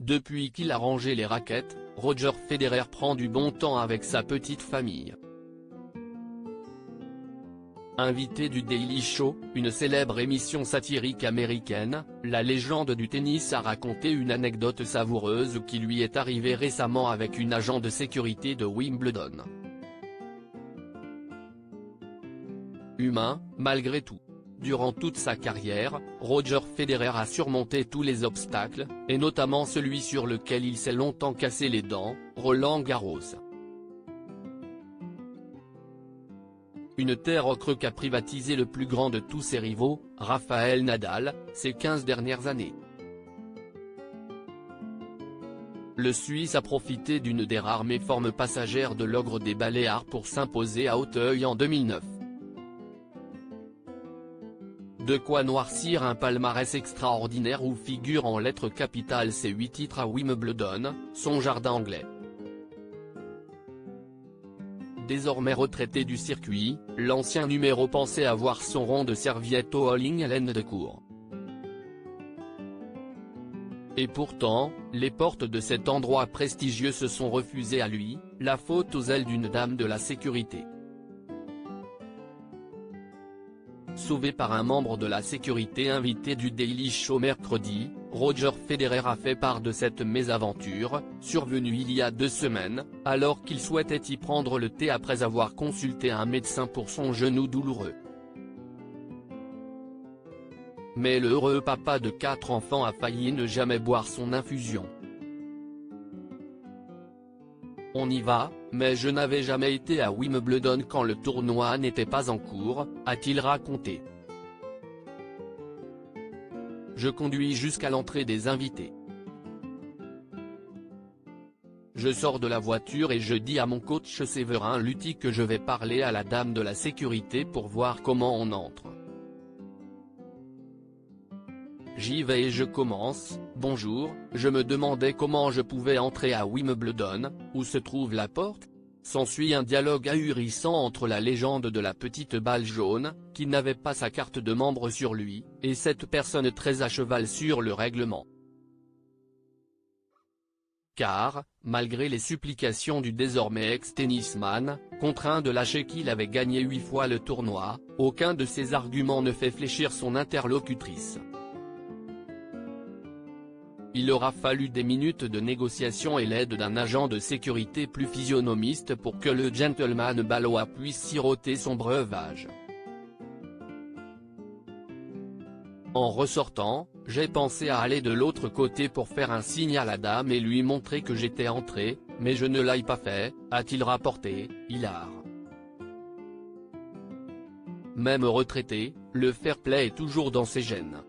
Depuis qu'il a rangé les raquettes, Roger Federer prend du bon temps avec sa petite famille. Invité du Daily Show, une célèbre émission satirique américaine, la légende du tennis a raconté une anecdote savoureuse qui lui est arrivée récemment avec une agent de sécurité de Wimbledon. Humain, malgré tout. Durant toute sa carrière, Roger Federer a surmonté tous les obstacles, et notamment celui sur lequel il s'est longtemps cassé les dents, Roland-Garros. Une terre ocre qu'a privatisé le plus grand de tous ses rivaux, Rafael Nadal, ces 15 dernières années. Le Suisse a profité d'une des rares méformes passagères de l'ogre des Baléares pour s'imposer à Auteuil en 2009. De quoi noircir un palmarès extraordinaire où figurent en lettres capitales ses 8 titres à Wimbledon, son jardin anglais. Désormais retraité du circuit, l'ancien numéro pensait avoir son rond de serviette au All England de court. Et pourtant, les portes de cet endroit prestigieux se sont refusées à lui, la faute aux ailes d'une dame de la sécurité. Sauvé par un membre de la sécurité invité du Daily Show mercredi, Roger Federer a fait part de cette mésaventure, survenue il y a 2 semaines, alors qu'il souhaitait y prendre le thé après avoir consulté un médecin pour son genou douloureux. Mais le heureux papa de 4 enfants a failli ne jamais boire son infusion. On y va, mais je n'avais jamais été à Wimbledon quand le tournoi n'était pas en cours, a-t-il raconté. Je conduis jusqu'à l'entrée des invités. Je sors de la voiture et je dis à mon coach Séverin Luthi que je vais parler à la dame de la sécurité pour voir comment on entre. J'y vais et je commence, bonjour, je me demandais comment je pouvais entrer à Wimbledon, où se trouve la porte ? S'ensuit un dialogue ahurissant entre la légende de la petite balle jaune, qui n'avait pas sa carte de membre sur lui, et cette personne très à cheval sur le règlement. Car, malgré les supplications du désormais ex-tennisman, contraint de lâcher qu'il avait gagné 8 fois le tournoi, aucun de ses arguments ne fait fléchir son interlocutrice. Il aura fallu des minutes de négociation et l'aide d'un agent de sécurité plus physionomiste pour que le gentleman balois puisse siroter son breuvage. En ressortant, j'ai pensé à aller de l'autre côté pour faire un signe à la dame et lui montrer que j'étais entré, mais je ne l'ai pas fait, a-t-il rapporté, hilar. Même retraité, le fair-play est toujours dans ses gènes.